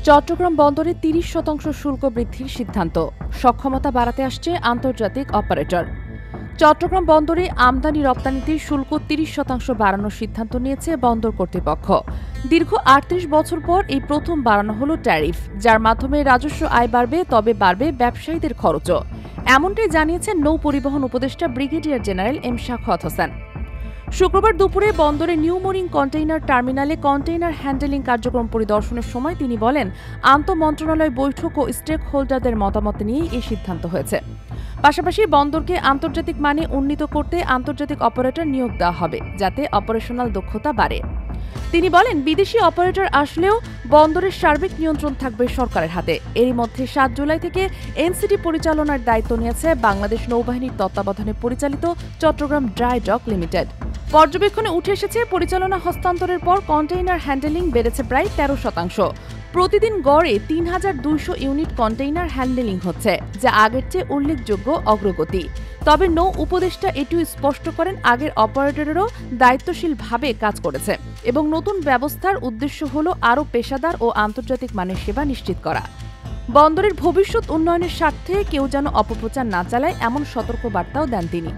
চট্টগ্রাম বন্দরে ৩০% শুল্ক বৃদ্ধির সিদ্ধান্ত, সক্ষমতা বাড়াতে আসছে আন্তর্জাতিক অপারেটর। চট্টগ্রাম বন্দরে আমদানি রপ্তানিতে শুল্ক ৩০% বাড়ানোর সিদ্ধান্ত নিয়েছে বন্দর কর্তৃপক্ষ। দীর্ঘ ৩৮ বছর পর এই প্রথম বাড়ানো হলো ট্যারিফ, যার মাধ্যমে রাজস্ব আয় বাড়বে, তবে বাড়বে ব্যবসায়ীদের খরচও। এমনটাই জানিয়েছেন নৌ পরিবহন উপদেষ্টা brigadier general M Shakhawat Hossain. শুক্রবার দুপুরে বন্দরে নিউ মোরিং কন্টেইনার টার্মিনালে কন্টেইনার হ্যান্ডেলিং কার্যক্রম পরিদর্শনের সময় তিনি বলেন, আন্তঃমন্ত্রণালয় বৈঠক ও স্টেক হোল্ডারদের মতামত নিয়েই এই সিদ্ধান্ত হয়েছে। পাশাপাশি বন্দরকে আন্তর্জাতিক মানে উন্নীত করতে আন্তর্জাতিক অপারেটর নিয়োগ দেওয়া হবে, যাতে অপারেশনাল দক্ষতা বাড়ে। তিনি বলেন, বিদেশি অপারেটর আসলেও বন্দরের সার্বিক নিয়ন্ত্রণ থাকবে সরকারের হাতে। এরই মধ্যে ৭ জুলাই থেকে এনসিটি পরিচালনার দায়িত্ব নিয়েছে বাংলাদেশ নৌবাহিনীর তত্ত্বাবধানে পরিচালিত চট্টগ্রাম ড্রাই ডক লিমিটেড। পর্যবেক্ষণে উঠে এসেছে, পরিচালনা হস্তান্তরের পর কন্টেইনার হ্যান্ডেলিং বেড়েছে প্রায় ১৩%। প্রতিদিন গড়ে ৩,২০০ ইউনিট কন্টেইনার হ্যান্ডেলিং হচ্ছে, যা আগের চেয়ে উল্লেখযোগ্য অগ্রগতি। তবে নৌ উপদেষ্টা এটিও স্পষ্ট করেন, আগের অপারেটরেরও দায়িত্বশীলভাবে কাজ করেছে এবং নতুন ব্যবস্থার উদ্দেশ্য হল আরও পেশাদার ও আন্তর্জাতিক মানের সেবা নিশ্চিত করা। বন্দরের ভবিষ্যৎ উন্নয়নের স্বার্থে কেউ যেন অপপ্রচার না চালায়, এমন সতর্কবার্তাও দেন তিনি।